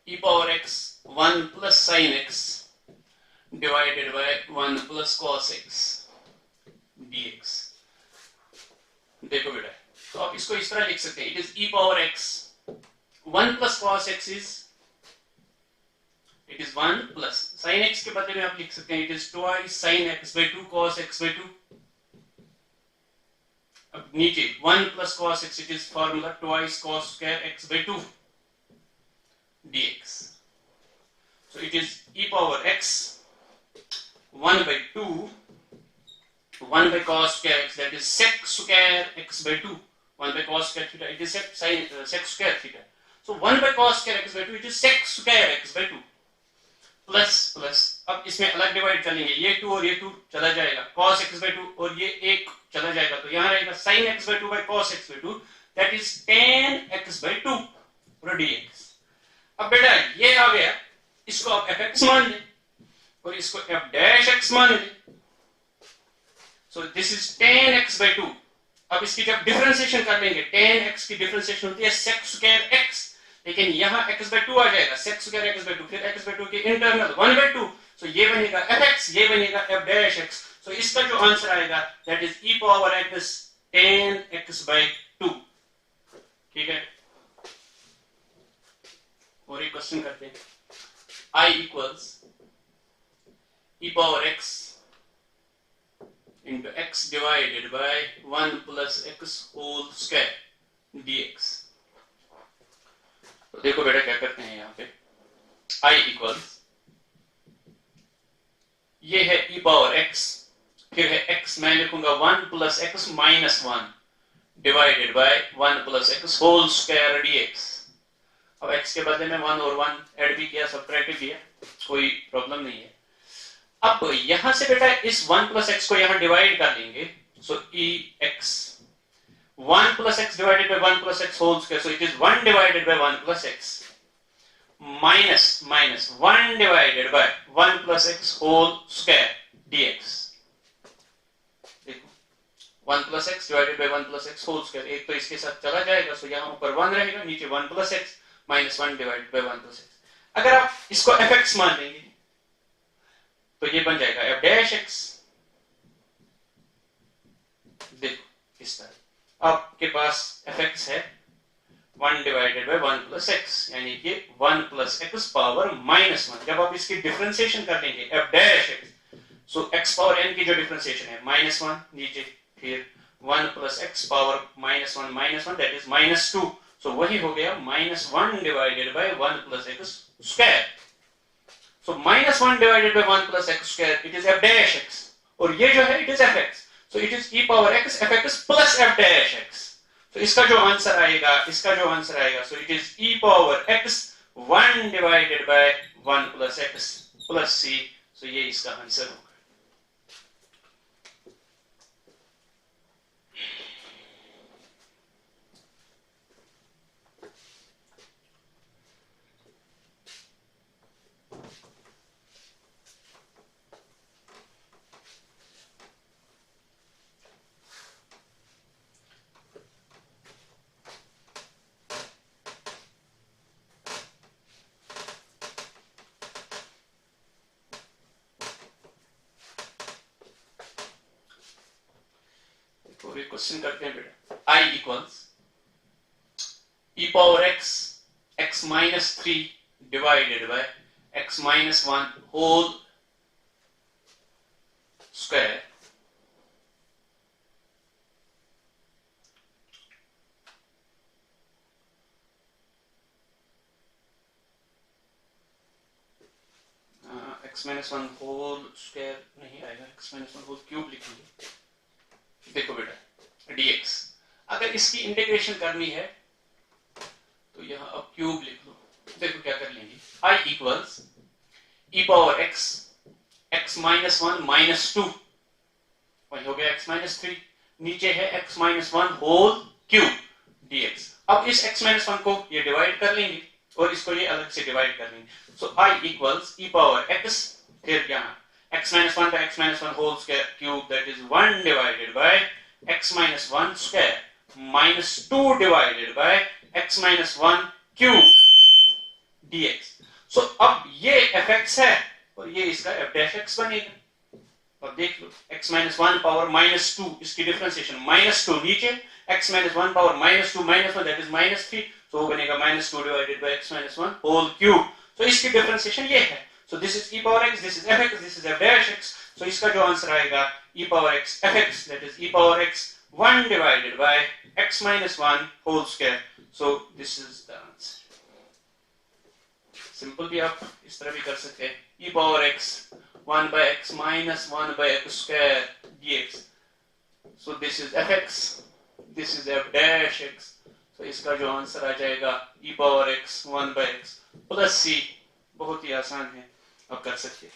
e power x 1 plus sin x divided by 1 plus cos x dx. देखो बेटा, तो आप इसको इस तरह लिख सकते हैं. It is e power x 1 plus cos x it is 1 plus sin x के बदले में आप लिख सकते हैं it is twice sin x by 2 cos x by 2. अब नीचे 1 plus cos x, it is formula twice cos square x by 2 dx. So it is e power x 1 by 2 1 by cos square x, that is sec square x by 2. 1 by cos square theta, it is sec square theta. So 1 by cos square x by 2, it is sec square x by 2. Plus अब इसमें अलग डिवाइड कर लेंगे. ये 2 और ये 2 चला जाएगा. cos x by 2 और ये 1 चला जाएगा. तो यहाँ रहेगा sin x by 2 by cos x by 2, that is tan x by 2 dx. अब बेटा ये आ गया, इसको आप fx मान लें और इसको f dash x मान लें. So this is tan x by 2. अब इसकी जब डिफरेंशिएशन कर लेंगे, tan x की डिफरेंशिएशन होती है sec square x, लेकिन यहाँ x by 2 आ जाएगा, sec square x by 2, फिर x by 2 के इंटरनल 1 by 2, so ये बनेगा fx, ये बनेगा f dash x. So इसका जो आंसर आएगा that is e power x tan x by 2. ठीक है, और एक क्वेश्चन करते हैं. I equals e power x into x divided by 1 plus x whole square dx. तो देखो बेटा क्या करते हैं यहाँ पे. I equals, ये है e power x, फिर है x, मैं लिखूंगा 1 plus x minus 1 divided by 1 plus x whole square dx. अब x के बदले में 1 और 1 ऐड भी किया, सबट्रैक्ट भी किया, कोई प्रॉब्लम नहीं है. अब यहां से बेटा इस 1 plus x को यहां डिवाइड कर लेंगे. सो e x 1 plus x divided by 1 plus x whole square, so it is 1 divided by 1 plus x minus 1 divided by 1 plus x whole square dx. देखो 1 plus x divided by 1 plus x whole square, एक तो इसके साथ चला जाएगा, सो यहाँ ऊपर 1 रहेगा, नीचे 1 plus x minus 1 divided by 1 plus x. अगर आप इसको fx मान लेंगे तो ये बन जाएगा f dash x. देखो इस तरह आपके पास fx है 1 divided by 1 plus x, यानी कि 1 plus x पावर minus 1. जब आप इसकी डिफरेंशिएशन कर लेंगे f dash x, सो x पावर n की जो डिफरेंशिएशन है minus 1 नीचे, फिर 1 plus x power minus 1 that is minus 2. सो वही हो गया minus 1 divided by 1 plus x square. So minus 1 divided by 1 plus x square, it is f dash x, और ये जो है it is fx. So it is e power x fx plus f dash x. So इसका जो आंसर आएगा, so it is e power x 1 divided by 1 plus x plus c. So ये इसका आंसर होगा. और एक क्वेश्चन करते हैं बेटा. I equals e power x minus 3 divided by x minus 1 whole square x minus 1 whole square नहीं आएगा, x minus 1 whole cube लिखेंगे. देखो बेटा dx, अगर इसकी इंटीग्रेशन करनी है तो यहां अब क्यूब लिख लो. देखो क्या कर लेंगे. I equals e power x minus 1 minus 2, वही हो गया x minus 3, नीचे है x minus 1 whole cube dx. अब इस x minus 1 को ये डिवाइड कर लेंगे और इसको ये अलग से डिवाइड कर लेंगे. सो I equals e power x, फिर यहाँ x minus 1 by x minus 1 whole square cube, that is 1 divided by x minus 1 square minus 2 divided by x minus 1 q dx. सो अब ये fx है और ये इसका f dash x बनेगा. अब देख लो x minus 1 power minus 2 इसकी डिफरेंशिएशन minus 2 नीचे, x minus 1 power minus 2 minus 1 that is minus 3, so वो बनेगा minus 2 divided by x minus 1 whole cube. So इसकी डिफरेंशिएशन ये है. So this is e power x, this is fx, this is f dash x. So इसका जो आंसर आएगा e power x fx, that is e power x 1 divided by x minus 1 whole square. So this is the answer. Simple भी आप इस तरह भी कर सकते हैं. e power x 1 by x minus 1 by x square dx. So this is fx, this is f dash x. So इसका जो आंसर आ जाएगा e power x 1 by x plus c. बहुत ही आसान है, आप कर सकते हैं.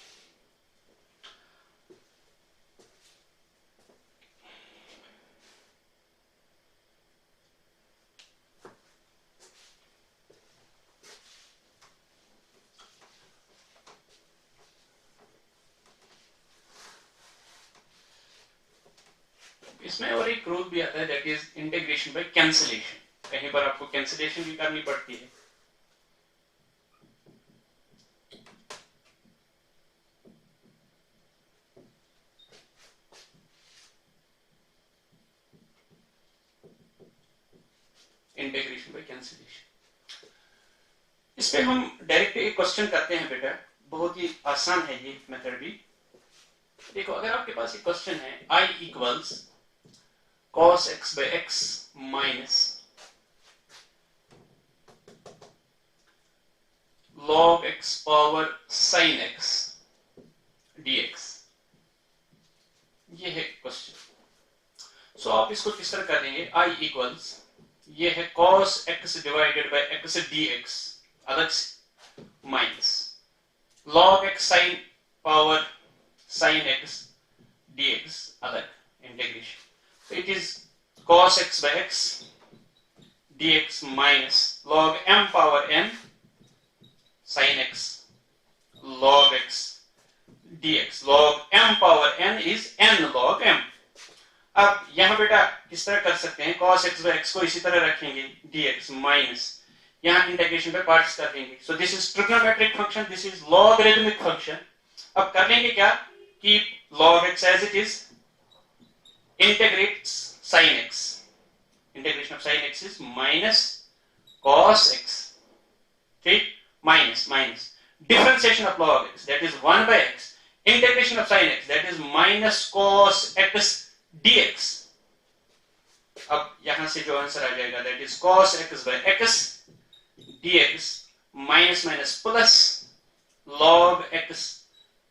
इसमें और एक रूल भी आता है, that is integration by cancellation. कहीं पर आपको कैंसिलेशन भी करनी पड़ती है. Integration by cancellation. इस पे हम डायरेक्ट एक क्वेश्चन करते हैं बेटा. बहुत ही आसान है ये मेथड भी. देखो अगर आपके पास एक क्वेश्चन है I equals cos x by x minus log x power sin x dx. ये है क्वेश्चन. सो आप इसको किस तरह कर देंगे. I इक्वल्स ये है cos x divided bye x dx अलग से minus log x sin power sin x dx अलग integration. So it is cos x by x dx minus log m power n sin x log x dx. log m power n is n log m. अब यहां बेटा किस तरह कर सकते हैं. cos x by x को इसी तरह रखेंगे dx माइनस यहां इंटीग्रेशन पे पार्ट्स कर देंगे. सो this is trigonometric function, this is logarithmic function. अब कर लेंगे क्या, keep log x as it is, integrate sin x. Integration of sin x is minus cos x. ठीक, minus minus differentiation of log x, that is 1 by x. Integration of sin x, that is minus cos x dx. अब यहां से जो आंसर आ जाएगा that is cos x by x dx minus minus plus log x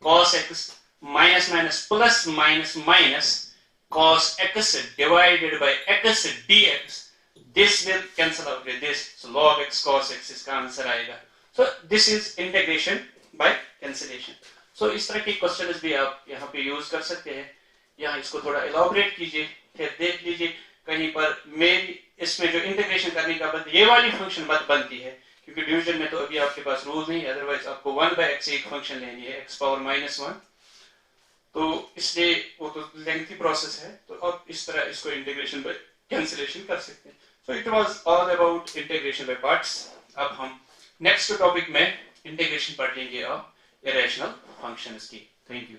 cos x minus minus plus minus minus cos x divided by x dx. This will cancel out with this, so log x cos x इसका आंसर आएगा. So this is integration by cancellation. So इस तरह के क्वेश्चंस भी आप यहाँ पे यूज कर सकते हैं. यहाँ इसको थोड़ा एलॉबरेट कीजिए, फिर देख लीजिए कहीं पर मेरी इसमें जो इंटीग्रेशन करने का बाद ये वाली फंक्शन बात बनती है, क्योंकि डिवीजन में तो अभी आपके पास रूल नहीं. अदरवाइज आपको 1 by x एक फंक्शन लेनी है x पावर -1, तो इसलिए वो तो लेंथी प्रोसेस है. तो अब इस तरह इसको इंटीग्रेशन बाय कैंसिलेशन कर सकते हैं. So it was all about integration by parts. अब हम नेक्स्ट टॉपिक में इंटीग्रेशन पढ़ लेंगे और इरेशनल फंक्शंस की. Thank you.